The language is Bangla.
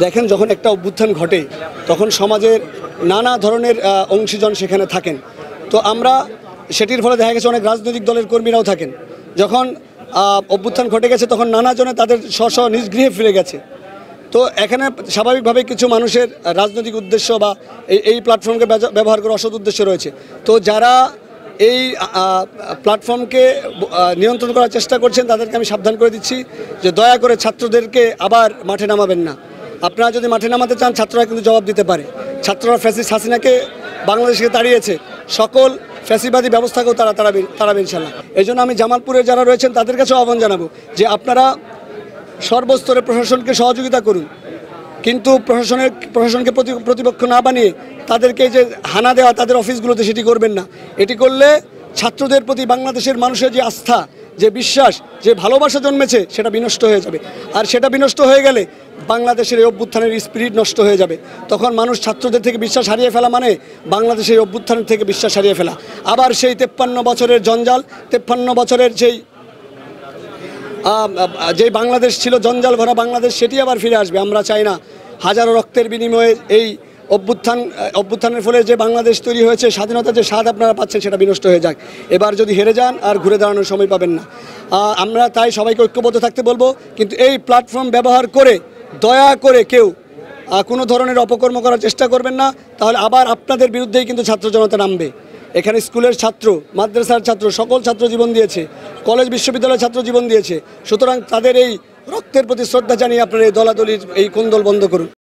দেখেন, যখন একটা অভ্যুত্থান ঘটে তখন সমাজের নানা ধরনের অংশীজন সেখানে থাকেন। তো আমরা সেটির ফলে দেখা গেছে অনেক রাজনৈতিক দলের কর্মীরাও থাকেন। যখন অভ্যুত্থান ঘটে গেছে তখন নানা জনে তাদের স্ব নিজ গৃহে ফিরে গেছে। তো এখানে স্বাভাবিকভাবে কিছু মানুষের রাজনৈতিক উদ্দেশ্য বা এই প্ল্যাটফর্মকে ব্যবহার করে অসৎ উদ্দেশ্য রয়েছে। তো যারা এই প্ল্যাটফর্মকে নিয়ন্ত্রণ করার চেষ্টা করছেন তাদেরকে আমি সাবধান করে দিচ্ছি যে দয়া করে ছাত্রদেরকে আবার মাঠে নামাবেন না। আপনারা যদি মাঠে নামাতে চান, ছাত্ররা কিন্তু জবাব দিতে পারে। ছাত্ররা ফ্যাসিস্ট হাসিনাকে বাংলাদেশকে তাড়িয়েছে, সকল ফ্যাসিবাদী ব্যবস্থাকেও তারা ইনশাল্লাহ। এই জন্য আমি জামালপুরের যারা রয়েছেন তাদের কাছেও আহ্বান জানাবো যে আপনারা সর্বস্তরে প্রশাসনকে সহযোগিতা করুন, কিন্তু প্রশাসনকে প্রতিপক্ষ না বানিয়ে তাদেরকে যে হানা দেওয়া তাদের অফিসগুলোতে সেটি করবেন না। এটি করলে ছাত্রদের প্রতি বাংলাদেশের মানুষের যে আস্থা, যে বিশ্বাস, যে ভালোবাসা জন্মেছে সেটা বিনষ্ট হয়ে যাবে। আর সেটা বিনষ্ট হয়ে গেলে বাংলাদেশের এই অভ্যুত্থানের স্পিরিট নষ্ট হয়ে যাবে। তখন মানুষ ছাত্রদের থেকে বিশ্বাস হারিয়ে ফেলা মানে বাংলাদেশের অভ্যুত্থানের থেকে বিশ্বাস হারিয়ে ফেলা। আবার সেই 53 বছরের জঞ্জাল, 53 বছরের যেই বাংলাদেশ ছিল জঞ্জাল ভরা বাংলাদেশ, সেটি আবার ফিরে আসবে। আমরা চাই না হাজারো রক্তের বিনিময়ে এই অভ্যুত্থানের ফলে যে বাংলাদেশ তৈরি হয়েছে, স্বাধীনতার যে স্বাদ আপনারা পাচ্ছেন সেটা বিনষ্ট হয়ে যাক। এবার যদি হেরে যান আর ঘুরে দাঁড়ানোর সময় পাবেন না। আমরা তাই সবাইকে ঐক্যবদ্ধ থাকতে বলবো। কিন্তু এই প্ল্যাটফর্ম ব্যবহার করে দয়া করে কেউ কোনো ধরনের অপকর্ম করার চেষ্টা করবেন না, তাহলে আবার আপনাদের বিরুদ্ধেই কিন্তু ছাত্র জনতা নামবে। এখানে স্কুলের ছাত্র, মাদ্রাসার ছাত্র, সকল ছাত্র জীবন দিয়েছে, কলেজ বিশ্ববিদ্যালয়ের ছাত্র জীবন দিয়েছে। সুতরাং তাদের এই রক্তের প্রতি শ্রদ্ধা জানিয়ে আপনারা এই দলাদলির এই কোন্দল বন্ধ করুন।